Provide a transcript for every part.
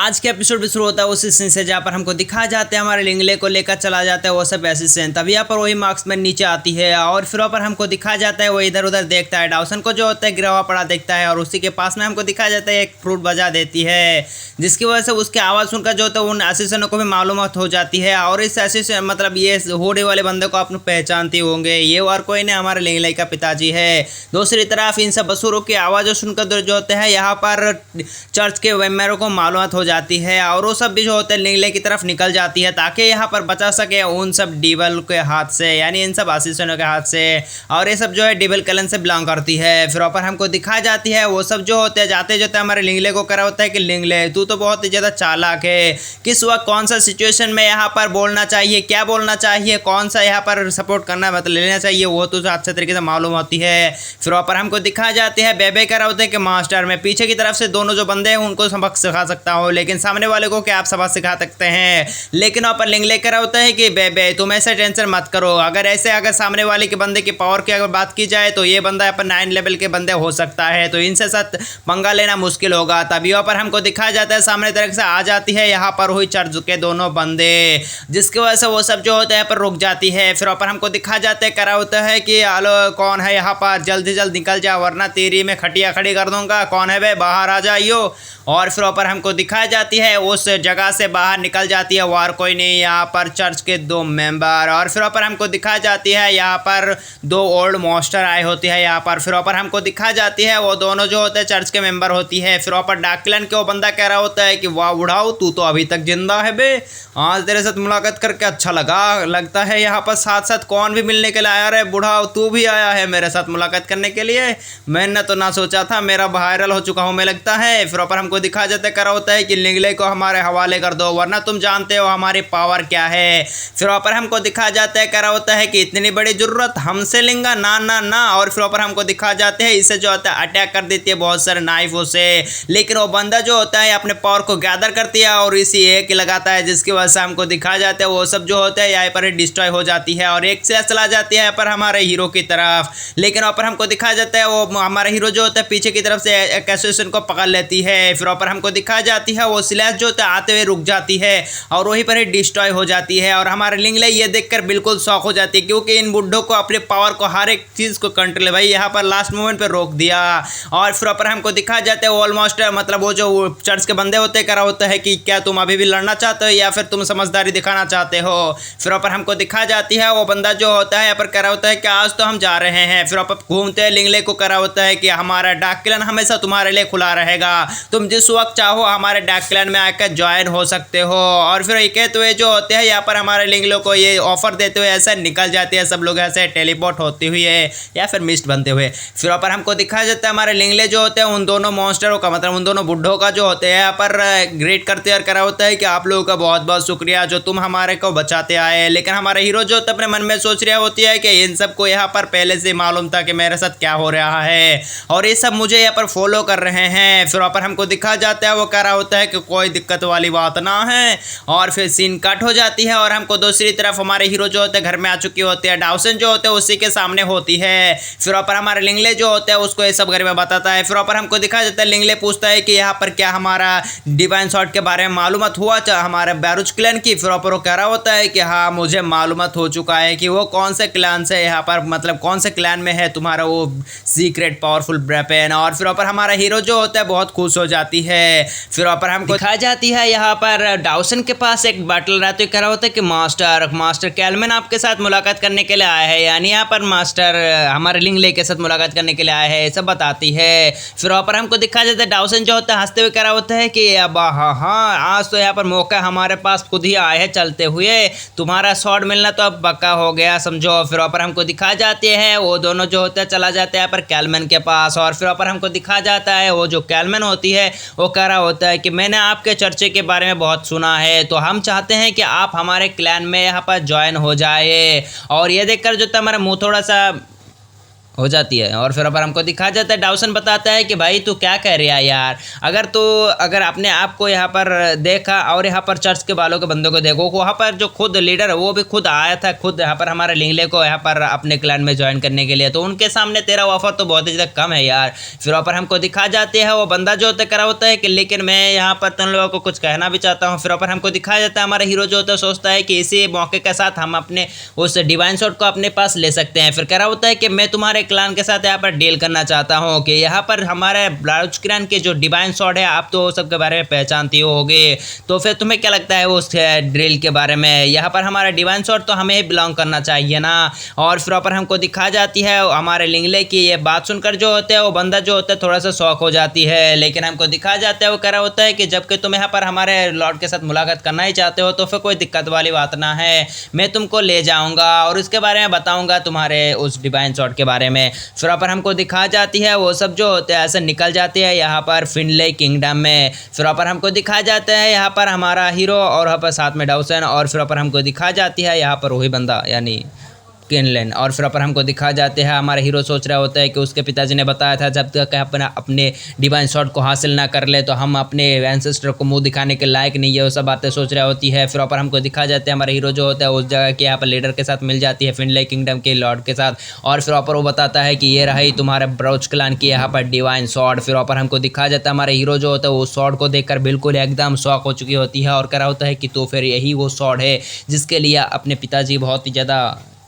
आज के एपिसोड भी शुरू होता है उसी सीन से जहाँ पर हमको दिखा जाते हैं हमारे लिंगले को लेकर चला जाता है वो सब ऐसी सीन। तभी यहाँ पर वही मार्क्समैन नीचे आती है और फिर वहाँ पर हमको दिखा जाता है वो इधर उधर देखता है, डाउसन को जो होता है गिरा हुआ पड़ा देखता है और उसी के पास में हमको दिखा जाता है एक फ्रूट बजा देती है, जिसकी वजह से उसकी आवाज़ सुनकर जो होता है उन असिस्टेंटों को भी मालूमात हो जाती है और इस असिस्टेंट मतलब ये होने वाले बंदे को आप पहचानते होंगे, ये और कोई नहीं हमारे लिंगले का पिताजी है। दूसरी तरफ इन सब बसूरों की आवाज़ सुनकर जो होते हैं यहाँ पर चर्च के मेंबरों को मालूमात हो जाती है और वो सब भी जो होते हैं लिंगले की तरफ निकल जाती है ताकि यहाँ पर बचा सके उन सब डीवल के हाथ से, यानी इन सब असिस्टेंटों के हाथ से। और ये सब जो है डीवल क्लैन से बिलोंग करती है। फिर ऊपर हमको दिखाई जाती है वो सब जो होते हैं जाते जाते हमारे लिंगले को करा होता है कि लिंगले तू तो बहुत ही ज़्यादा चालाक है, किस वक्त कौन सा सिचुएशन में यहाँ पर बोलना चाहिए, क्या बोलना चाहिए, कौन सा यहाँ पर सपोर्ट करना मतलब लेना चाहिए वो तो अच्छे तरीके से मालूम होती है। फिर ऊपर हमको दिखाई जाती है बेबे करा होता है कि मास्टर में पीछे की तरफ से दोनों जो बंदे हैं उनको सबक सिखा सकता हूँ, लेकिन सामने वाले को क्या आप सबक सिखा सकते हैं। लेकिन वहाँ पर लिंगले करा होता है कि बेबे तुम ऐसे टेंशन मत करो, अगर सामने वाले के बंदे की पावर की अगर बात की जाए तो ये बंदा यहाँ पर 9 लेवल के बंदे हो सकता है, तो इनसे साथ पंगा लेना मुश्किल होगा। तभी वहाँ पर हमको दिखाया जाता है सामने तरफ से आ जाती है यहाँ पर हुई चर्च के दोनों बंदे, जिसकी वजह से वो सब जो होता है यहाँ पर रुक जाती है। फिर वहाँ पर हमको दिखा जाते हैं करा होता है कि आलो कौन है यहाँ पर, जल्दी जल्द निकल जा वरना तेरी में खटिया खड़ी कर दूंगा, कौन है भाई बाहर आ जाइयो। और फिर ऊपर हमको दिखाई जाती है उस जगह से बाहर निकल जाती है और कोई नहीं यहाँ पर चर्च के 2 मेंबर। और फिर ऊपर हमको दिखाई जाती है यहाँ पर 2 ओल्ड मास्टर आए होती है यहाँ पर। फिर ऊपर हमको दिखाई जाती है वो दोनों जो होते हैं चर्च के मेंबर होती है। फिर ऊपर डाकलन के वो बंदा कह रहा होता है कि वाह उड़ाओ तू तो अभी तक जिंदा है बे, आज तेरे साथ मुलाकात करके अच्छा लगता है। यहाँ पर साथ साथ कौन भी मिलने के लिए आया रे बुढ़ाओ, तू भी आया है मेरे साथ मुलाकात करने के लिए, मैंने तो ना सोचा था, मेरा वायरल हो चुका हूँ मैं लगता है। फिर ऊपर हमको दिखा जाता करा होता है कि लिंगले को हमारे हवाले कर दो वरना तुम जानते हो हमारी पावर क्या है। फिर ऊपर हमको दिखा जाता है करा होता है कि इतनी बड़ी जरूरत हमसे लेंगा ना ना ना। और फिर ऊपर हमको दिखा जाते हैं इसे जो होता है अटैक कर देती है बहुत सारे नाइफों से, लेकिन वो बंदा जो होता है अपने पावर को गैदर करती है और इसी एक ही लगाता है, जिसकी वजह से हमको दिखा जाता है वो सब जो होता है यहाँ पर डिस्ट्रॉय हो जाती है और एक से चला जाती है यहाँ पर हमारे हीरो की तरफ। लेकिन ऊपर हमको दिखा जाता है वो हमारा हीरो जो होता है पीछे की तरफ से एक एसोसिएशन को पकड़ लेती है। फिर ऊपर हमको दिखा जाती है वो स्लैश जो होता है आते हुए रुक जाती है और वहीं पर ही डिस्ट्रॉय हो जाती है। और हमारे लिंगले ये देखकर बिल्कुल शॉक हो जाती है क्योंकि इन बुड्ढों को अपने पावर को हर एक चीज़ को कंट्रोल भाई यहाँ पर लास्ट मोमेंट पे रोक दिया। और फिर ऊपर हमको दिखा जाता है ऑलमोस्ट मतलब वो जो चर्च के बंदे होते करा होता है कि क्या तुम अभी भी लड़ना चाहते हो या फिर तुम समझदारी दिखाना चाहते हो। फिर ऊपर हमको दिखा जाती है वो बंदा जो होता है यहाँ पर करा होता है कि आज तो हम जा रहे हैं। फिर ऊपर घूमते लिंगले को करा होता है कि हमारा डाक क्लन हमेशा तुम्हारे लिए खुला रहेगा, तुम जिस वक्त चाहो हमारे डाक क्लन में आकर ज्वाइन हो सकते हो। और फिर एक कहते हुए जो होते हैं यहाँ पर हमारे लिंगलों को ये ऑफर देते हुए ऐसा निकल जाते हैं सब लोग ऐसे टेलीपोर्ट होते हुए या फिर मिस्ट बनते हुए। फिर ऊपर हमको दिखा जाता है हमारे लिंगले जो होते हैं उन दोनों मॉन्स्टरों का मतलब उन दोनों बुड्ढों का जो होते हैं यहाँ पर ग्रेट करते और करा होता है कि आप लोगों का बहुत बहुत शुक्रिया जो तुम हमारे को बचाते आए। लेकिन हमारे हीरो जो अपने मन में सोच रहा होती है कि इन सबको यहाँ पर पहले से मालूम था कि मेरे साथ क्या हो रहा है और ये सब मुझे यहाँ पर फॉलो कर रहे हैं। फिर ऊपर हमको दिखा जाता है वो कह रहा होता है कि कोई दिक्कत वाली बात ना है। और फिर सीन कट हो जाती है और हमको दूसरी तरफ हमारे हीरो जो होते हैं घर में आ चुके होते हैं, डाउसन जो होते हैं उसी के सामने होती है। फिर ऊपर हमारे लिंगले जो होते हैं उसको ये सब घर में बताता है। फिर ऊपर हमको दिखा जाता है लिंगले पूछता है कि यहाँ पर क्या हमारा डिवाइन शॉट के बारे में मालूमात हुआ हमारे बैरुच क्लैन की। फिर ऊपर वो कह रहा होता है कि हाँ मुझे मालूमात हो चुका है कि वो कौन से क्लैन से यहाँ पर मतलब कौन से क्लैन में है तुम्हारा वो सीक्रेट पावरफुल वेपन। और फिर ऊपर हमारा हीरो जो होता है बहुत खुश हो जाती है। फिर ऊपर हमको दिखाई जाती है यहाँ पर डाउसन के पास एक बैटल रहती कह रहा होता है कि मास्टर कैलमैन आपके साथ मुलाकात करने के लिए आया है, यानी यहाँ पर मास्टर हमारे लिंगले के साथ मुलाकात करने के लिए आया है सब बताती है। फिर ऊपर हमको दिखा जाता है डाउसन जो होता है हंसते हुए कह रहा होता है कि अब हाँ आज तो यहाँ पर मौका हमारे पास खुद ही आया है चलते हुए, तुम्हारा शॉट मिलना तो अब पक्का हो गया समझो। फिर ऊपर हमको दिखा जाते हैं वो दोनों जो होता है चला जाता है यहाँ पर कैलमैन के पास। और फिर ऊपर हमको दिखा जाता है वो जो कैलमैन होती है वो कह रहा होता है कि मैंने आपके चर्चे के बारे में बहुत सुना है तो हम चाहते हैं कि आप हमारे क्लैन में यहाँ पर ज्वाइन हो जाए। और ये देखकर जो था हमारा मुंह थोड़ा सा हो जाती है। और फिर पर हमको दिखाया जाता है, डाउसन बताता है कि भाई तू क्या कह रहा है यार, अगर अपने आप को यहाँ पर देखा और यहाँ पर चर्च के बालों के बंदों को देखो, वहाँ पर जो खुद लीडर है वो भी खुद आया था, खुद यहाँ पर हमारे लिंगले को यहाँ पर अपने क्लैन में ज्वाइन करने के लिए, तो उनके सामने तेरा ऑफर तो बहुत ही ज़्यादा कम है यार। फिर वहाँ पर हमको दिखा जाते हैं वो बंदा जो होता है करा होता है कि लेकिन मैं यहाँ पर तुम लोगों को कुछ कहना भी चाहता हूँ। फिर वहाँ पर हमको दिखाया जाता है हमारा हीरो जो होता है सोचता है कि इसी मौके के साथ हम अपने उस डिवाइन शॉट को अपने पास ले सकते हैं। फिर करा होता है कि मैं तुम्हारे क्लान के साथ यहाँ पर डील करना चाहता हूँ कि यहाँ पर हमारे ब्लाउज क्लान के जो डिवाइन शॉट है आप तो सबके बारे में पहचानती होगे, तो फिर तुम्हें क्या लगता है उस ड्रिल के बारे में, यहाँ पर हमारा डिवाइन शॉट तो हमें ही बिलोंग करना चाहिए ना। और फिर पर हमको दिखा जाती है हमारे लिंगले की ये बात सुनकर जो होता है वो बंदा जो होता है थोड़ा सा शौक हो जाती है, लेकिन हमको दिखा जाता है वो कह रहा होता है कि जबकि तुम यहाँ पर हमारे लॉर्ड के साथ मुलाकात करना ही चाहते हो तो फिर कोई दिक्कत वाली बात ना है, मैं तुमको ले जाऊंगा और उसके बारे में बताऊंगा तुम्हारे उस डिवाइन शॉट के बारे में। फिर पर हमको दिखा जाती है वो सब जो होते हैं ऐसे निकल जाते हैं यहाँ पर फिनले किंगडम में। फिर पर हमको दिखा जाता है यहाँ पर हमारा हीरो और यहाँ पर साथ में डाउसन, और फिर पर हमको दिखा जाती है यहाँ पर वही बंदा यानी किनलेन। और फिर पर हमको दिखा जाते हैं हमारा हीरो सोच रहा होता है कि उसके पिताजी ने बताया था जब तक अपने डिवाइन शॉट को हासिल ना कर ले तो हम अपने एंसेस्टर को मुंह दिखाने के लायक नहीं है, वो सब बातें सोच रहा होती है। फिर पर हमको दिखा जाते हैं हमारा हीरो जो होता है उस जगह के यहाँ पर लीडर के साथ मिल जाती है, फिनले किंगडम के लॉर्ड के साथ, और फिर पर वो बताता है कि ये रही तुम्हारे ब्राउज क्लान की यहाँ पर डिवाइन शॉट। फिर पर हमको दिखा जाता है हमारा हीरो जो होता है वो शॉट को देखकर बिल्कुल एकदम शॉक हो चुकी होती है और कह रहा होता है कि तो फिर यही वो शॉट है जिसके लिए अपने पिताजी बहुत ही ज़्यादा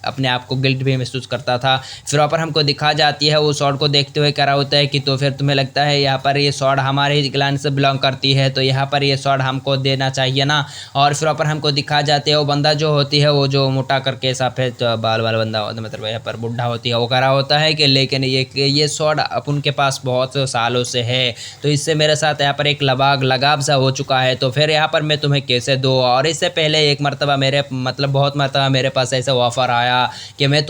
अपने आप को गिल्ट भी महसूस करता था। फिर वहाँ पर हमको दिखा जाती है वो शॉट को देखते हुए कह रहा होता है कि तो फिर तुम्हें लगता है यहाँ पर ये शॉट हमारे ही क्लान से बिलोंग करती है तो यहाँ पर ये शॉट हमको देना चाहिए ना। और फिर वहाँ पर हमको दिखा जाते हैं वो बंदा जो होती है वो जो मोटा करके सफ़ेद बाल वाला बंदा होता है, मतलब यहाँ पर बुढ़ा होती है, वो कह रहा होता है कि लेकिन ये शॉट अपन के पास बहुत सालों से है तो इससे मेरे साथ यहाँ पर एक लगाव सा हो चुका है, तो फिर यहाँ पर मैं तुम्हें कैसे दूँ। और इससे पहले एक मरतबा बहुत मरतबा मेरे पास ऐसा ऑफर आया कि मैं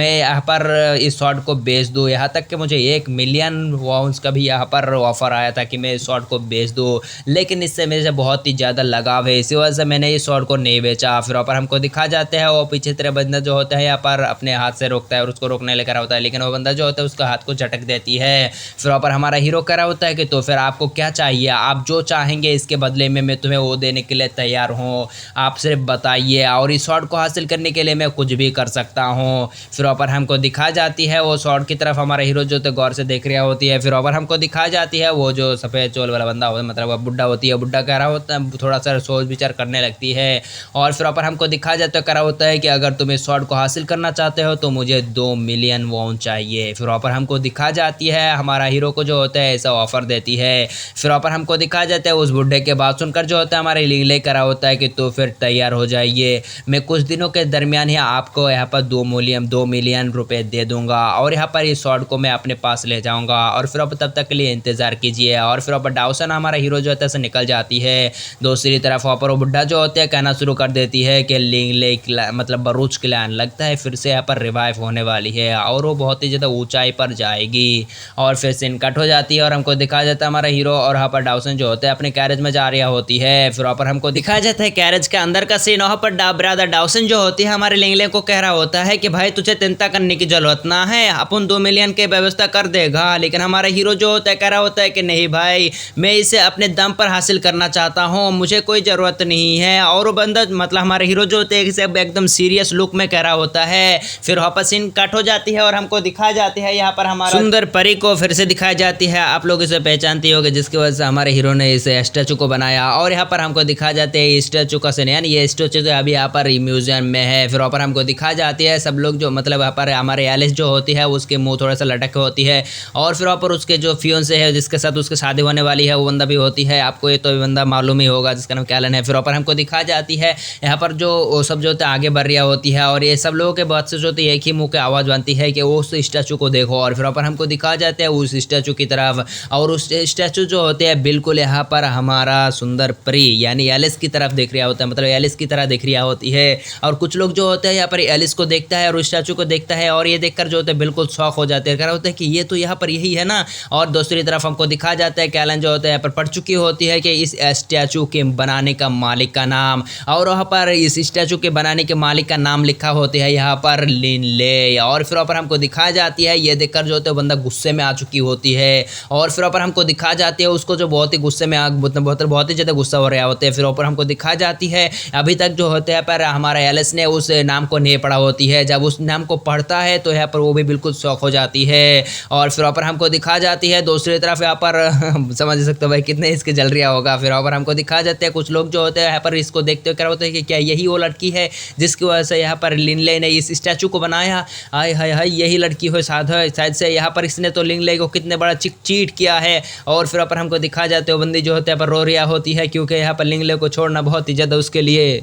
यहाँ पर इस शॉट को बेच दूँ, यहाँ तक कि मुझे 1 मिलियन वाउंस का भी यहाँ पर ऑफ़र आया था कि मैं इस शॉट को बेच दूँ, लेकिन इससे मेरे से बहुत ही ज़्यादा लगाव है, इसी वजह से मैंने इस शॉट को नहीं बेचा। फिर पर हमको दिखा जाते हैं वो पीछे तेरे बंदा जो होता है यहाँ पर अपने हाथ से रोकता है और उसको रोकने लेकर होता है, लेकिन वो बंदा जो होता है उसका हाथ को झटक देती है। फिर पर हमारा हीरो कह रहा होता है कि तो फिर आपको क्या चाहिए, आप जो चाहेंगे इसके बदले में मैं तुम्हें वो देने के लिए तैयार हूँ, आप सिर्फ बताइए और इस शॉट को हासिल करने के लिए मैं कुछ भी कर सकता हूँ। फिर पर हमको दिखा जाती है वो शॉट की तरफ हमारा हीरो जो तो गौर से देख रहा होती है। फिर पर हमको दिखा जाती है वो जो सफ़ेद चोल वाला बंदा होता है, मतलब वो बुढ़ा होती है, बुढ़ा कह रहा होता है, थोड़ा सा सोच विचार करने लगती है। और फिर पर हमको दिखा जाता है कह रहा होता है कि अगर तुम इस शॉट को हासिल करना चाहते हो तो मुझे 2 मिलियन वाउन चाहिए। फिर पर हमको दिखा जाती है हमारा हीरो को जो होता है ऐसा ऑफर देती है। फिर पर हमको दिखा जाता है उस बुढ़े के बात सुनकर जो होता है हमारे लिंगले करा होता है कि तो फिर तैयार हो जाइए, मैं कुछ दिनों के दरमियान ही आपको यहाँ पर 2 मिलियन रुपए दे दूंगा और यहाँ पर इस शॉट को मैं अपने पास ले जाऊंगा और फिर अब तब तक के लिए इंतजार कीजिए। और फिर अब डाउसन हमारा हीरो जो होता है निकल जाती है। दूसरी तरफ वहाँ पर वो बुढ़ा जो होते हैं कहना शुरू कर देती है कि लिंगले मतलब बरूच क्लैन लगता है फिर से यहाँ पर रिवाइव होने वाली है और वो बहुत ही ज़्यादा ऊंचाई पर जाएगी। और फिर सीन कट हो जाती है और हमको दिखाया जाता है हमारा हीरो और यहाँ पर डाउसन जो होते हैं अपने कैरेज में जा रही होती है। फिर वहाँ पर हमको दिखाया जाता है कैरेज के अंदर का सीन। वहाँ पर ब्रदर डाउसन जो होती है हमारे लिंगले को कह रहा होता है कि भाई तुझे चिंता करने की जरूरत ना है, अपन 2 मिलियन की व्यवस्था कर देगा। लेकिन हमारा हीरो जो होता है कह रहा होता है कि नहीं भाई, मैं इसे अपने दम पर हासिल करना चाहता हूँ, मुझे कोई ज़रूरत नहीं है। और वो बंदा मतलब हमारा हीरो जो होता है इसे एकदम सीरियस लुक में कह रहा होता है। फिर वहाँ पर सीन कट हो जाती है और हमको दिखाया जाती है यहाँ पर हमारा सुंदर परी को फिर से दिखाई जाती है। आप लोग इसे पहचानती होंगे जिसकी वजह से हमारे हीरो ने इसे स्टैचू को बनाया। और यहाँ पर हमको दिखा जाते हैं स्टैचू का सीन, यानी ये स्टैचू तो अभी यहाँ पर म्यूजियम में है। फिर वहाँ पर हमको दिखा जाती है सब लोग जो मतलब यहाँ पर हमारे एलिस जो होती है उसके मुंह थोड़ा सा लटक होती है। और फिर वहाँ पर उसके जो फियोंसे है जिसके साथ उसकी शादी होने वाली है वो बंदा भी होती है, आपको ये तो बंदा मालूम ही होगा जिसका नाम कैलन है। फिर वहाँ पर हमको दिखा जाती है यहाँ पर जो सब जो होता है आगे बढ़ रही होती है और ये सब लोगों के बात से जो होती है एक ही मुँह की आवाज़ बनती है कि उस स्टैचू को देखो। और फिर वहाँ पर हमको दिखा जाते हैं उस स्टैचू की तरफ और उस स्टैचू जो होते हैं बिल्कुल यहाँ पर हमारा सुंदर परी यानी एलिस की तरफ देख रहा होता है, मतलब एलिस की तरह देख रहा होती है। और कुछ लोग जो होते हैं यहाँ पर एलिस को देखता है और उस स्टैचू को देखता है और ये देखकर जो होता है बिल्कुल शॉक हो जाते हैं। कह रहा होता है कि ये तो यहाँ पर यही है ना। और दूसरी तरफ हमको दिखा जाता है कि एलन जो होता है यहाँ पर पढ़ चुकी होती है कि इस स्टैचू के बनाने का मालिक का नाम, और वहाँ पर इस स्टैचू के बनाने के मालिक का नाम लिखा होता है यहाँ पर लिनले। और फिर वहाँ पर हमको दिखा जाती है, ये देखकर जो होता है बंदा गुस्से में आ चुकी होती है। और फिर वहाँ पर हमको दिखा जाती है उसको जो बहुत ही गुस्से में बहुत ही ज़्यादा गुस्सा हो रहा होते हैं। फिर ऊपर हमको दिखा जाती है अभी तक जो होता है पर हमारा एलिस ने उस नाम को नहीं पढ़ा होती है। जब उस नाम को पढ़ता है तो यहाँ पर वो भी बिल्कुल शौक हो जाती है। और फिर ऊपर हमको दिखा जाती है दूसरी तरफ यहाँ पर समझ सकते हो भाई कितने इसके जल रहा होगा। फिर ऊपर हमको दिखा जाते हैं कुछ लोग जो होते हैं यहाँ पर इसको देखते हुए क्या होता है कि क्या यही वो लड़की है जिसकी वजह से यहाँ पर लिनले ने इस स्टैचू को बनाया। आय हाय हाय यही लड़की हो शायद से यहाँ पर इसने तो लिनले को कितने बड़ा चीट किया है। और फिर ऊपर हमको दिखा जाते हो बंदी जो होते हैं पर रो रिया होती है क्योंकि यहाँ पर लिनले को छोड़ना बहुत ही ज़्यादा उसके लिए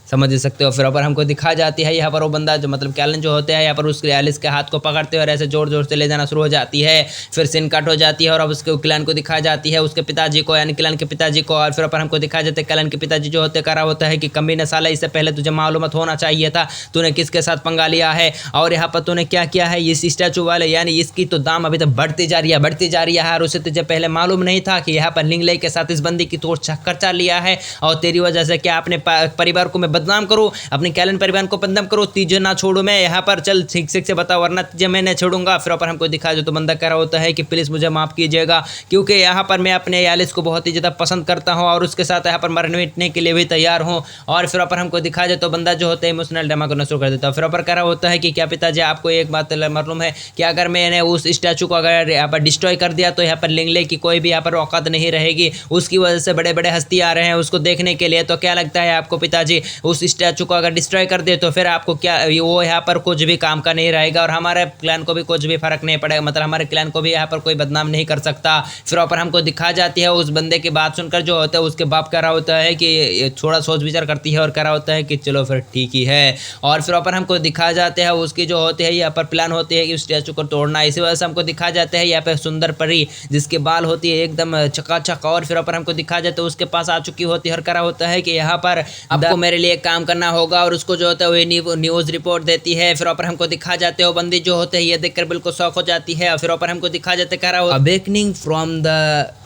समझ सकते हो। फिर ऊपर हमको दिखा जाती है यहाँ पर वो बंदा जो मतलब कैलन जो होते हैं यहाँ पर उसके एलिस के हाथ को पकड़ते हैं और ऐसे जोर जोर से ले जाना शुरू हो जाती है। फिर सीन कट हो जाती है और अब उसके कैलन को दिखा जाती है उसके पिताजी को यानी कैलन के पिताजी को। और फिर ऊपर हमको दिखा जाते हैं कैलन के पिताजी जो होते करा होता है कि कमी न साला इससे पहले तुझे मालूम होना चाहिए था तूने किसके साथ पंगा लिया है और यहाँ पर तूने क्या किया है। इस स्टैचू वाले यानी इसकी तो दाम अभी तक बढ़ती जा रही है और उसे तुझे पहले मालूम नहीं था कि यहाँ पर लिंगले के साथ इस बंदी की तोड़ चक्कर चाल लिया है और तेरी वजह से क्या अपने परिवार को मैं बदनाम करूँ, अपने कैलन परिवार को बदनाम करो, तुझे ना छोड़ू मैं यहाँ पर, चल ठीक से बता वरना तुझे मैं नहीं छोड़ूंगा। फिर ऊपर हमको दिखा जो तो बंदा कह रहा होता है कि प्लीज़ मुझे माफ़ कीजिएगा क्योंकि यहाँ पर मैं अपने एलिस को बहुत ही ज़्यादा पसंद करता हूँ और उसके साथ यहाँ पर मरने मिटने के लिए भी तैयार हूँ। और फिर ऊपर हमको दिखा जाए तो बंदा जो होता है इमोशनल ड्रामा करना शुरू कर देता है। फिर ऊपर कह रहा होता है कि क्या पिताजी आपको एक बात मालूम है कि अगर मैंने उस स्टैचू को अगर यहाँ पर डिस्ट्रॉय कर दिया तो यहाँ पर लिंगले की कोई भी यहाँ पर औकात नहीं रहेगी, उसकी वजह से बड़े बड़े हस्ती आ रहे हैं उसको देखने के लिए। तो क्या लगता है आपको पिताजी उस स्टैचू को अगर डिस्ट्रॉय कर दे तो फिर आपको क्या वो यहाँ पर कुछ भी काम का नहीं रहेगा और हमारे क्लैन को भी कुछ भी फर्क नहीं पड़ेगा, मतलब हमारे क्लैन को भी यहाँ पर कोई बदनाम नहीं कर सकता। फिर ऊपर हमको दिखा जाती है उस बंदे की बात सुनकर जो होता है उसके बाप कह रहा होता है कि थोड़ा सोच विचार करती है और कह रहा होता है कि चलो फिर ठीक ही है। और फिर ऊपर हमको दिखा जाते हैं उसकी जो होती है यहाँ पर प्लान होती है कि उस स्टैचू को तोड़ना। इसी वजह से हमको दिखा जाते हैं यहाँ पे सुंदर परी जिसके बाल होती है एकदम चकाचक। और फिर ऊपर हमको दिखा जाता है उसके पास आ चुकी होती है और कह रहा होता है कि यहाँ पर आपको मेरे लिए काम करना होगा और उसको जो होता है वो न्यूज़ रिपोर्ट देती है। फिर ऊपर हमको दिखा जाते हो बंदी जो होते हैं ये देखकर बिल्कुल शौक हो जाती है। और फिर ऊपर हमको दिखा जाते कह रहा हो अवेकनिंग फ्रॉम द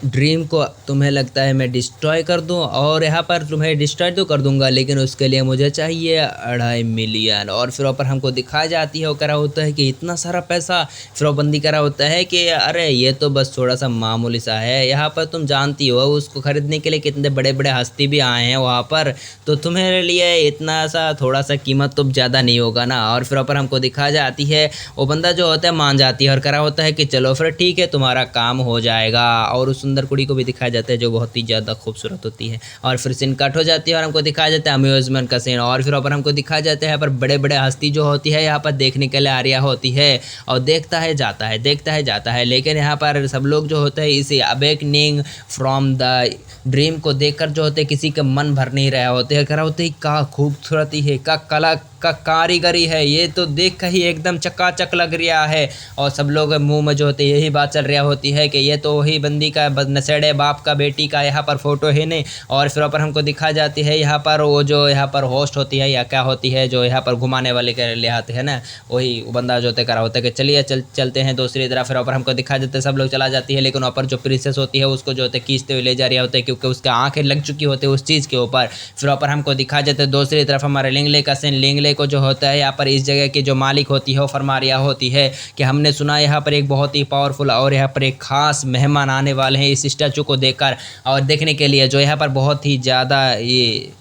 ड्रीम को तुम्हें लगता है मैं डिस्ट्रॉय कर दूं और यहाँ पर तुम्हें डिस्ट्रॉय तो कर दूंगा लेकिन उसके लिए मुझे चाहिए 2.5 मिलियन। और फिर ऊपर हमको दिखा जाती है वो कह रहा होता है कि इतना सारा पैसा। फिर वो बंदी कह रहा होता है कि अरे ये तो बस थोड़ा सा मामूली सा है, यहाँ पर तुम जानती हो उसको खरीदने के लिए कितने बड़े बड़े हस्ती भी आए हैं वहाँ पर, तो तुम्हारे लिए इतना सा थोड़ा सा कीमत तो ज़्यादा नहीं होगा ना। और फिर ऊपर हमको दिखा जाती है वो बंदा जो होता है मान जाती है और कह रहा होता है कि चलो फिर ठीक है तुम्हारा काम हो जाएगा। और उस सुंदर कुड़ी को भी दिखाया जाता है जो बहुत ही ज़्यादा खूबसूरत होती है। और फिर सीन कट हो जाती है और हमको दिखाया जाता है अम्यूज़मेंट का सीन। और फिर ऊपर हमको दिखाया जाता है यहाँ पर बड़े बड़े हस्ती जो होती है यहाँ पर देखने के लिए आ रही होती है और देखता है जाता है लेकिन यहाँ पर सब लोग जो होते हैं इसे अवेकनिंग फ्रॉम द ड्रीम को देखकर जो होते किसी के मन भर नहीं रहे होते हैं। कह रहा होते का खूबसूरती है, का कला का कारीगरी है, ये तो देख कर ही एकदम चकाचक लग रहा है। और सब लोग मुंह में जो होते यही बात चल रहा होती है कि ये तो वही बंदी का नशेड़े बाप का बेटी का यहाँ पर फोटो है नहीं। और फिर ऊपर हमको दिखा जाती है यहाँ पर वो जो यहाँ पर होस्ट होती है या क्या होती है जो यहाँ पर घुमाने वाले के ले आते हैं ना, वही बंदा जो होते करा होता है कि चलिए चलते हैं दूसरी तरफ। फिर ऊपर हमको दिखा जाते सब लोग चला जाती है लेकिन ऊपर जो प्रिंसेस होती है उसको जो होते खींचते हुए ले जा रही होते हैं क्योंकि उसके आँखें लग चुकी होती है उस चीज़ के ऊपर। फिर ऊपर हमको दिखा जाते दूसरी तरफ हमारे लिंगले का सीन। लिंगले को जो होता है यहाँ पर इस जगह की जो मालिक होती है वो फरमा रहा होती है कि हमने सुना यहाँ पर एक बहुत ही पावरफुल और यहाँ पर एक खास मेहमान आने वाले हैं इस स्टैचू को देखकर और देखने के लिए जो यहाँ पर बहुत ही ज़्यादा ये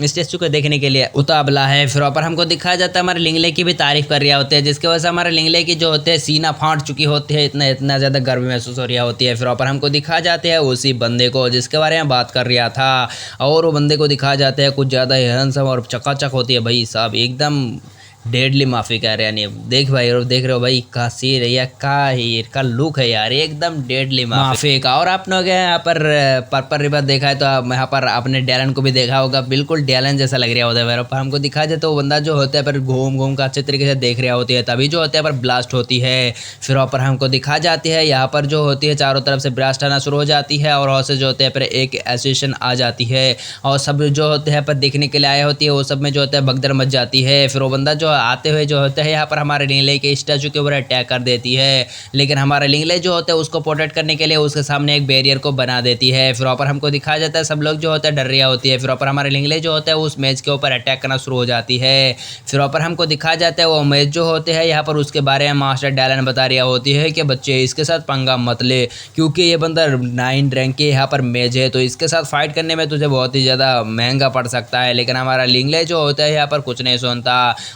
स्टैचू को देखने के लिए उतावला है। फिर ऊपर हमको दिखाया जाता है हमारे लिंगले की भी तारीफ कर रहा होते हैं जिसकी वजह से हमारे लिंगले की जो होते हैं सीना फाट चुकी होती है, इतना ज़्यादा गर्व महसूस हो रहा होती है। फिर ऊपर हमको दिखा जाते हैं उसी बंदे को जिसके बारे में बात कर रहा था और वो बंदे को दिखाया जाता है कुछ ज़्यादा हैंडसम और चकाचक होती है भाई साहब, एकदम डेडली माफ़ी कह रहे हैं। नहीं देख रहे हो भाई का सिर है या का हीर का लुक है यार, एकदम डेडली माफी का। और आपने यहाँ पर पर्पल रिवर देखा है तो यहाँ पर आपने डैलन को भी देखा होगा, बिल्कुल डैलन जैसा लग रहा होता है। पर हमको दिखा जाए तो वो बंदा जो होता है पर घूम कर अच्छे तरीके से देख रहा होती है तभी जो होता है पर ब्लास्ट होती है। फिर वहाँ पर हमको दिखा जाती है यहाँ पर जो होती है चारों तरफ से ब्लास्ट आना शुरू हो जाती है और वहाँ से जो होते हैं पर एक एसोसिएशन आ जाती है और सब जो होते हैं पर देखने के लिए आए होती है वो सब में जो होता है भगदड़ मच जाती है। फिर वो बंदा जो आते हुए जो होता है यहाँ पर हमारे लिंगले के स्टैचू के ऊपर अटैक कर देती है। लेकिन हमारे लिंगले जो होते हैं उसको प्रोटेक्ट करने के लिए उसके सामने एक बैरियर को बना देती है। फिर ऊपर हमको दिखाया जाता है सब लोग जो होता है डर रिया होती है। फिर ऊपर हमारे लिंगले जो होता है उस मैच के ऊपर अटैक करना शुरू हो जाती है। फिर ऊपर हमको दिखाया जाता है वो मैच जो होते हैं यहाँ पर उसके बारे में मास्टर डैलन बता रहा होती है कि बच्चे इसके साथ पंगा मत ले, क्योंकि ये बंदा 9 रैंक के यहाँ पर मैच है, तो इसके साथ फाइट करने में तुझे बहुत ही ज़्यादा महंगा पड़ सकता है। लेकिन हमारा लिंगले जो होता है यहाँ पर कुछ नहीं सुनता,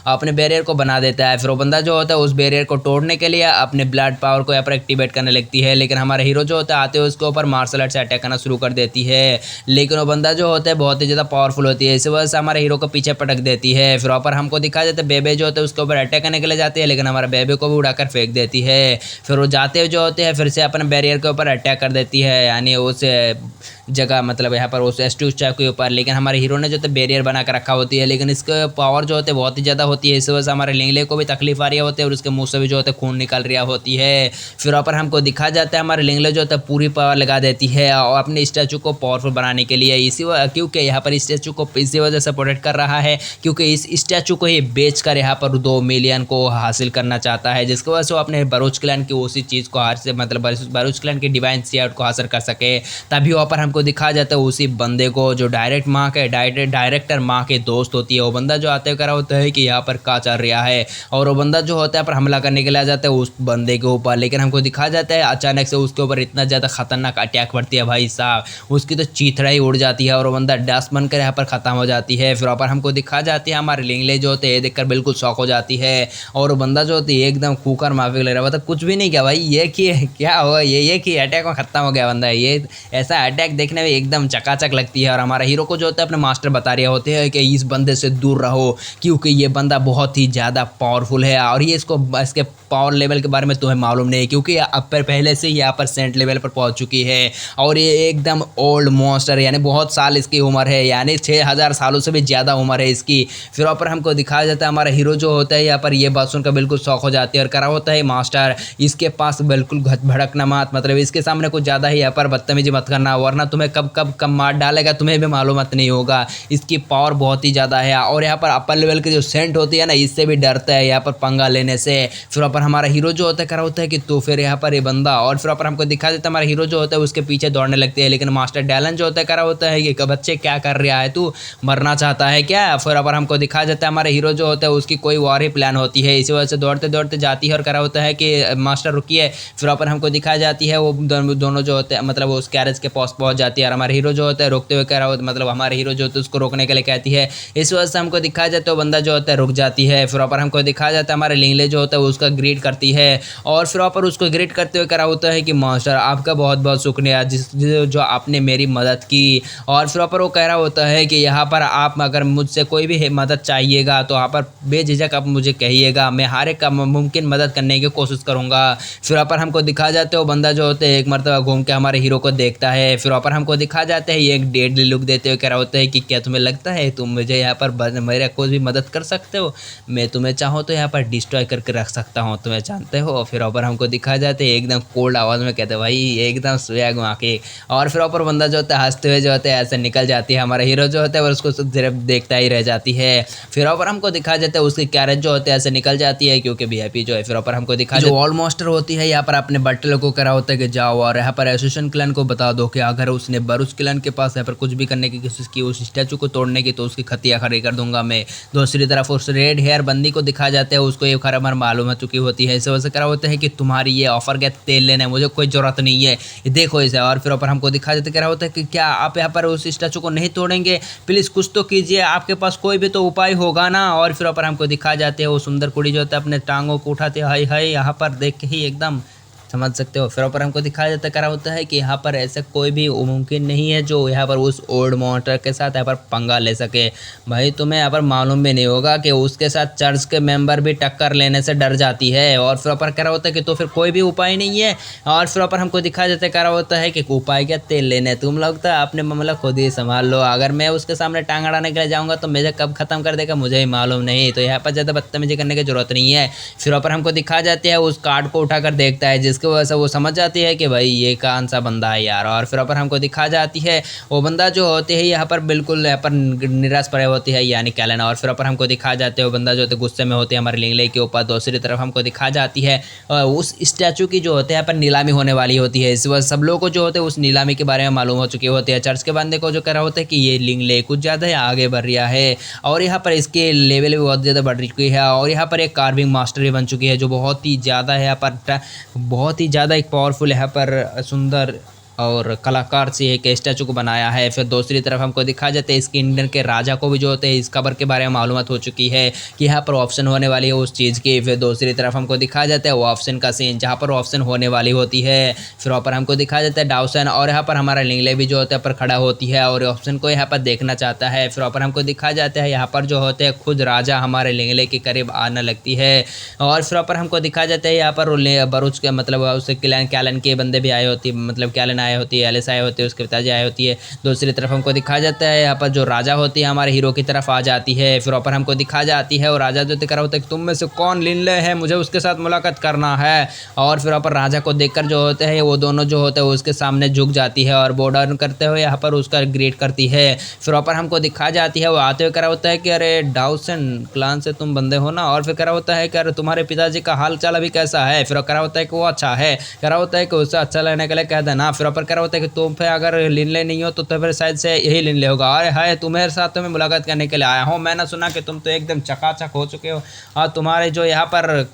अपने बैरियर को बना देता है। फिर वो बंदा जो होता है उस बैरियर को तोड़ने के लिए अपने ब्लड पावर को यहाँ पर एक्टिवेट करने लगती है। लेकिन हमारा हीरो जो होता है आते हुए उसके ऊपर मार्शल आर्ट से अटैक करना शुरू कर देती है। लेकिन वो बंदा जो होता है बहुत ही ज़्यादा पावरफुल होती है, इसी वजह से हमारे हीरो को पीछे पटक देती है। फिर ऊपर हमको दिखा जाता है बेबे जो होता है उसके ऊपर अटैक करने के लिए जाती है, लेकिन हमारा बेबे को भी उड़ाकर फेंक देती है। फिर वो जाते हुए जो होते हैं फिर से अपने बैरियर के ऊपर अटैक कर देती है, यानी उस जगह मतलब यहाँ पर उस स्टैचू के ऊपर। लेकिन हमारे हीरो ने जो है बैरियर बना कर रखा होती है, लेकिन इसके पावर जो होते है बहुत ही ज़्यादा होती है, इस वजह से हमारे लिंगले को भी तकलीफ आ रही होती है और उसके मुंह से भी जो होता है खून निकल रहा होती है। फिर ऊपर हमको दिखा जाता है हमारे लिंगले जो होता है पूरी पावर लगा देती है और अपने स्टैचू को पावरफुल बनाने के लिए, क्योंकि यहाँ पर स्टैचू को इसी वजह से प्रोटेक्ट कर रहा है क्योंकि इस स्टैचू को ही बेच कर यहाँ पर 2 मिलियन को हासिल करना चाहता है, जिसकी वजह से वो अपने बरूच क्लैन की उसी चीज़ को मतलब बरूच क्लैन की डिवाइन सीआउट को हासिल कर सके। तभी वहाँ पर हमको दिखा जाता है उसी बंदे को जो डायरेक्टर माँ के दोस्त होती है, वो बंदा जो आते करा होता है कि यहाँ पर क्या चल रहा है, और वो बंदा जो होता है पर हमला करने के लिए आ जाता है उस बंदे के ऊपर। लेकिन हमको दिखा जाता है अचानक से उसके ऊपर इतना ज़्यादा खतरनाक अटैक पड़ती है भाई साहब, उसकी तो चीथड़ा ही उड़ जाती है और वो बंदा डस्ट बनकर यहाँ पर ख़त्म हो जाती है। फिर ऊपर हमको दिखा जाती है हमारे लिंगले जो होते हैं देखकर बिल्कुल शौक हो जाती है और वो बंदा जो होती है एकदम खूकर माफी ले रहा है, मतलब कुछ भी नहीं किया भाई, ये कि क्या हुआ, ये कि अटैक में ख़त्म हो गया बंदा। ये ऐसा अटैक देखने में एकदम चकाचक लगती है और हमारा हीरो को जो होता है अपने मास्टर बता रहे होते हैं कि इस बंदे से दूर रहो क्योंकि ये बंदा बहुत ही ज़्यादा पावरफुल है और ये इसके पावर लेवल के बारे में तुम्हें मालूम नहीं, क्योंकि अब पहले से यहाँ पर सेंट लेवल पर पहुँच चुकी है और ये एकदम ओल्ड मॉन्स्टर, यानी बहुत साल इसकी उम्र है, यानी 6000 सालों से भी ज़्यादा उम्र है इसकी। फिर ऊपर हमको दिखाया जाता है हमारा हीरो जो होता है यहाँ पर ये बात सुनकर बिल्कुल शौक हो जाती है और करा होता है मास्टर इसके पास बिल्कुल भड़कना मत, मतलब इसके सामने कुछ ज़्यादा ही यहाँ पर बदतमीजी मत करना वरना तुम्हें कब मार डालेगा तुम्हें भी मालूम नहीं होगा। इसकी पावर बहुत ही ज़्यादा है और यहाँ पर अपर लेवल की जो सेंट होती है ना इससे भी डरता है यहाँ पर पंगा लेने से। फिर ऊपर हमारा हीरो जो होता है करा होता है कि तो फिर यहाँ पर ये बंदा, और फिर ऊपर हमको दिखा देता है हमारा हीरो जो होता है उसके पीछे दौड़ने लगते हैं। लेकिन मास्टर डैलन जो होता है करा होता है कि बच्चे क्या कर रहा है, तू मरना चाहता है क्या। फिर ऊपर हमको दिखा देता है हमारा हीरो जो होता है उसकी कोई और ही प्लान होती है, इसी वजह से दौड़ते दौड़ते जाती है और करा होता है कि मास्टर रुकिए। फिर ऊपर हमको दिखाई जाती है वो दोनों जो होते हैं मतलब उस कैरेज के पास पहुंच जाती है और हमारा हीरो जो होता है रोकते हुए कह रहा होता मतलब हमारे हीरो जो होता है उसको रोकने के लिए कहती है, इस वजह से हमको दिखाया जाता है वो बंदा जो होता है रुक जाती है। फिर ऊपर हमको दिखाया जाता है हमारे लिंगले जो होता है उसका ग्रीट करती है और फिर ऊपर उसको ग्रीट करते हुए करा होता है कि मास्टर आपका बहुत बहुत शुक्रिया जो आपने मेरी मदद की। और फिर ऊपर वो कह रहा होता है कि यहाँ पर आप अगर मुझसे कोई भी मदद चाहिएगा तो यहाँ पर बेझिझक आप मुझे कहिएगा, मैं हर एक मुमकिन मदद करने की कोशिश करूँगा। फिर ऊपर हमको दिखा जाते हैं वो बंदा जो होता है एक मरतबा घूम के हमारे हीरो को देखता है। फिर ऊपर हमको दिखा जाता है ये एक डेडली लुक देते हुए कह रहा होता है कि क्या तुम्हें लगता है तुम मुझे यहाँ पर मेरा कोई भी मदद कर सकते हो, मैं तुम्हें चाहूँ तो यहाँ पर डिस्ट्रॉय करके रख सकता हूँ, तुम्हें जानते हो। फिर ऊपर हमको दिखा जाते हैं एकदम कोल्ड आवाज़ में कहते हैं भाई एकदम स्वैग वहाँ के, और फिर ऊपर बंदा जो होता है हंसते हुए जो होता है ऐसे निकल जाती है। हमारा हीरो जो होता है उसको सिर्फ देखता ही रह जाती है। फिर ऊपर हमको दिखा जाता है उसकी कैरेज जो होते हैं ऐसे निकल जाती है क्योंकि वीआईपी जो है। फिर ऊपर हमको दिखा जो ऑल मास्टर होती है यहाँ पर अपने बट्टल को करा होता है कि जाओ और यहाँ पर एसोसिएशन क्लैन को बता दो कि अगर उसने बरूच क्लैन के पास यहाँ पर कुछ भी करने की कोशिश की उस स्टैचू को तोड़ने की तो उसकी खतिया खड़ी कर दूंगा मैं। दूसरी तरफ उस रेड हेयर बंदी को दिखा जाता है उसको ये खबर मालूम हो चुकी होती है, इस वजह से करा होता है कि तुम्हारी ये ऑफर के तेल लेने मुझे कोई जरूरत नहीं है, देखो इसे। और फिर ऊपर हमको दिखा देते कह रहा होता है कि क्या आप यहाँ पर उस स्टैचू को नहीं तोड़ेंगे, प्लीज़ कुछ तो कीजिए, आपके पास कोई भी तो उपाय होगा ना। और फिर ऊपर हमको दिखा जाते हैं वो सुंदर कुड़ी जो होता है अपने टांगों को उठाते हाय हाय यहाँ पर देख के ही एकदम समझ सकते हो। फिर ऊपर हमको दिखाया जाता करा होता है कि यहाँ पर ऐसा कोई भी मुमकिन नहीं है जो यहाँ पर उस ओल्ड मॉन्स्टर के साथ यहाँ पर पंगा ले सके। भाई तुम्हें यहाँ पर मालूम भी नहीं होगा कि उसके साथ चर्च के मेंबर भी टक्कर लेने से डर जाती है। और फिर ऊपर करा होता है कि तो फिर कोई भी उपाय नहीं है। और फिर ऊपर हमको दिखाया जाता करा होता है कि उपाय क्या, तेल लेने, तुम लोग तो अपने मामला खुद ही संभाल लो, अगर मैं उसके सामने टांग अड़ाने के लिए जाऊँगा तो मुझे कब खत्म कर देगा मुझे ही मालूम नहीं, तो यहाँ पर ज़्यादा बदतमीजी करने की जरूरत नहीं है। फिर ऊपर हमको दिखाया जाती है उस कार्ड को उठाकर देखता है जिसकी वजह से वो समझ जाती है कि भाई ये कौन सा बंदा है यार। और फिर ऊपर हमको दिखा जाती है वो बंदा जो होते हैं यहाँ पर बिल्कुल यहाँ पर निराश पड़े होती है यानी कैलन। और फिर ऊपर हमको दिखा जाते हैं वो बंदा जो होते गुस्से में होते हैं हमारे लिंगले के ऊपर। दूसरी तरफ हमको दिखा जाती है उस स्टैचू की जो होते हैं यहाँ पर नीलामी होने वाली होती है। इस वजह सब लोगों को जो होते हैं उस नीलामी के बारे में मालूम हो चुके होते हैं। चर्च के बंदे को जो कह रहा होता है कि ये लिंगले कुछ ज़्यादा है आगे बढ़ रहा है और यहाँ पर इसके लेवल भी बहुत ज़्यादा बढ़ चुकी है। और यहाँ पर एक कार्विंग मास्टर भी बन चुकी है जो बहुत ही ज़्यादा है यहाँ पर बहुत ही ज़्यादा एक पावरफुल यहाँ पर सुंदर और कलाकार से एक स्टैचू को बनाया है। फिर दूसरी तरफ हमको दिखा जाते हैं इस किंगडम के राजा को भी जो होते हैं इस खबर के बारे में मालूमात हो चुकी है कि यहाँ पर ऑप्शन होने वाली है उस चीज़ की। फिर दूसरी तरफ हमको दिखा जाता है वो ऑप्शन का सीन जहाँ पर ऑप्शन होने वाली होती है। फिर वहाँ पर हमको दिखा जाता है डाउसन और यहाँ पर हमारा लिंगले भी जो होता है पर खड़ा होती है और ऑप्शन को यहाँ पर देखना चाहता है। फिर वहाँ पर हमको दिखा जाता है यहाँ पर जो होते हैं खुद राजा हमारे लिंगले के करीब आने लगती है। और फिर वहाँ पर हमको दिखा जाता है यहाँ पर बरूच के मतलब उससे कैलन के बंदे भी आए होती मतलब कैलन आए होती है, एलिस आए होती है, उसके पिताजी आए होती है। दूसरी तरफ हमको दिखा जाता है यहाँ पर जो राजा होती है हमारे हीरो की तरफ आ जाती है। फिर ऊपर हमको दिखा जाती है और राजा जो दिख रहा होता है कि तुम में से कौन लिंगले है, मुझे उसके साथ मुलाकात करना है। और फिर ऊपर राजा को देखकर जो होते हैं वो दोनों जो होते हैं उसके सामने झुक जाती है और बो डाउन करते हुए यहाँ पर उसका ग्रीट करती है। फिर ऊपर हमको दिखा जाती है वो आते हुए कह रहा होता है कि अरे डाउसन क्लान से तुम बंदे हो ना। और फिर कह रहा होता है कि अरे तुम्हारे पिताजी का हाल चाल अभी कैसा है। फिर कह रहा होता है कि वो अच्छा है। कह रहा होता है कि उससे अच्छा लेने के लिए कह देना। फिर ऊपर कह रहा होता है कि तुम फिर अगर लिनले नहीं हो तो फिर शायद से यही लिनले होगा। अरे हाय तुम्हारे साथ तो मैं मुलाकात करने के लिए आया हूँ। मैंने सुना कि तुम तो एकदम चकाचक हो चुके हो और तुम्हारे जो यहाँ पर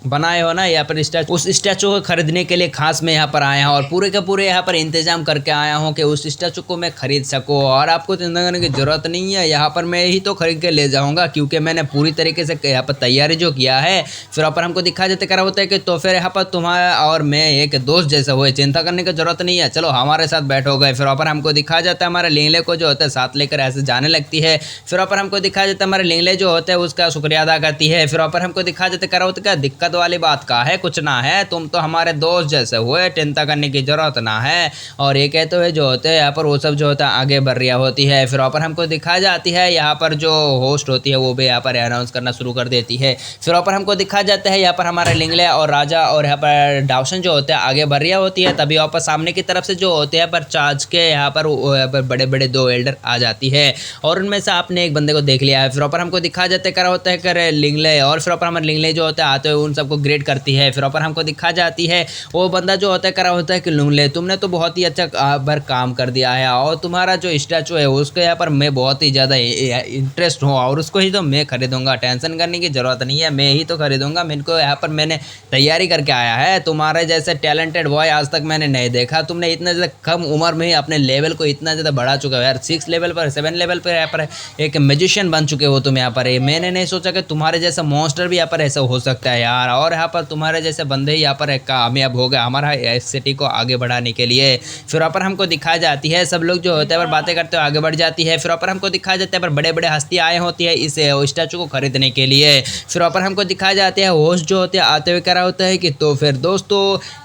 बनाए हो ना यहाँ पर स्टैचू उस स्टैचू को खरीदने के लिए खास मैं यहाँ पर आया हूँ और पूरे के पूरे यहाँ पर इंतजाम करके आया हूँ कि उस स्टैचू को मैं खरीद सकूँ। और आपको चिंता करने की ज़रूरत नहीं है, यहाँ पर मैं ही तो खरीद के ले जाऊँगा क्योंकि मैंने पूरी तरीके से यहाँ पर तैयारी जो किया है। फिर यहाँ पर हमको दिखा जाते करा होता है कि तो फिर यहाँ पर तुम्हारा और मैं एक दोस्त जैसे हुए, चिंता करने की ज़रूरत नहीं है, चलो हमारे साथ बैठो गए। फिर यहाँ पर हमको दिखा जाता है हमारे लिंगले को जो होता है साथ लेकर ऐसे जाने लगती है। फिर यहाँ पर हमको दिखा जाता है हमारे लिंगले जो होता है उसका शुक्रिया अदा करती है। फिर यहाँ पर हमको दिखा जाते करा होता है क्या दिक्कत वाली बात का है, कुछ ना है, तुम तो हमारे दोस्त जैसे हुए, चिंता करने की जरूरत ना है। और ये कहते हुए जो होते हैं यहाँ पर वो सब जो होता है आगे बढ़ रही होती है। फिर वहाँ पर हमको दिखा जाती है यहाँ पर जो होस्ट होती है वो भी यहाँ पर अनाउंस करना शुरू कर देती है। फिर वहाँ पर हमको दिखा जाता है यहाँ पर हमारे लिंगले और राजा और यहाँ पर डाउसन जो होते हैं आगे बढ़ रही होती है। तभी यहाँ पर सामने की तरफ से जो होते हैं पर चार्ज के यहाँ पर बड़े बड़े दो एल्डर आ जाती है और उनमें से आपने एक बंदे को देख लिया है। फिर वहाँ पर हमको दिखा जाते है करा होता है करे लिंगले और फिर वहाँ पर हमारे लिंगले जो होते हैं आते हुए उन सबको ग्रेड करती है। फिर ऊपर हमको दिखा जाती है वो बंदा जो होता है करा होता है कि लिंगले तुमने तो बहुत ही अच्छा बार काम कर दिया है और तुम्हारा जो स्टैचू है उसके यहाँ पर मैं बहुत ही ज़्यादा इंटरेस्ट हूँ और उसको ही तो मैं खरीदूंगा, टेंशन करने की ज़रूरत नहीं है, मैं ही तो खरीदूंगा। मेरे को यहाँ पर मैंने तैयारी करके आया है, तुम्हारे जैसे टैलेंटेड बॉय आज तक मैंने नहीं देखा। तुमने इतने ज़्यादा कम उम्र में ही अपने लेवल को इतना ज़्यादा बढ़ा चुका हो यार, 6 लेवल पर 7 लेवल पर यहाँ पर एक मैजिशियन बन चुके हो तुम यहाँ पर। मैंने नहीं सोचा कि तुम्हारे जैसा मॉन्स्टर भी यहाँ पर ऐसा हो सकता है यार। और यहाँ पर तुम्हारे जैसे बंदे यहाँ पर कामयाब हो गए हमारा सिटी को आगे बढ़ाने के लिए। फिर वहाँ पर हमको दिखा जाती है सब लोग जो होते हैं पर बातें करते हुए आगे बढ़ जाती है। फिर वहाँ पर हमको दिखा जाता है पर बड़े बड़े हस्ती आए होती है इस स्टैचू को खरीदने के लिए। फिर वहाँ पर हमको दिखा जाते हैं होस्ट जो होते हैं आते हुए करा होता है कि तो फिर दोस्तों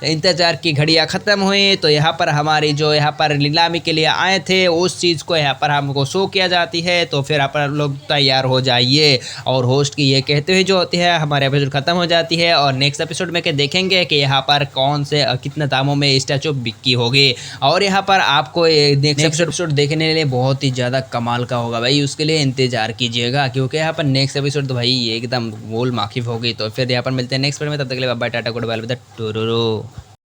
इंतजार की घड़ियाँ ख़त्म हुई तो यहाँ पर हमारी जो यहाँ पर नीलामी के लिए आए थे उस चीज़ को यहाँ पर हमको शो किया जाती है। तो फिर यहाँ पर लोग तैयार हो जाइए और होस्ट की ये कहते हुए जो होती है हमारे एपिसोड खत्म हो जाती है और नेक्स्ट एपिसोड में देखेंगे कि यहाँ पर कौन से कितने दामों में स्टैचू बिक्री होगी। और यहाँ पर आपको नेक्स्ट एपिसोड देखने के लिए बहुत ही ज़्यादा कमाल का होगा भाई, उसके लिए इंतजार कीजिएगा क्योंकि यहाँ पर नेक्स्ट एपिसोड तो भाई एकदम गोल माखिफ होगी। तो फिर यहाँ पर मिलते हैं नेक्स्ट एपिसोड में, तब तक के लिए बाय टाटा गुड बाय।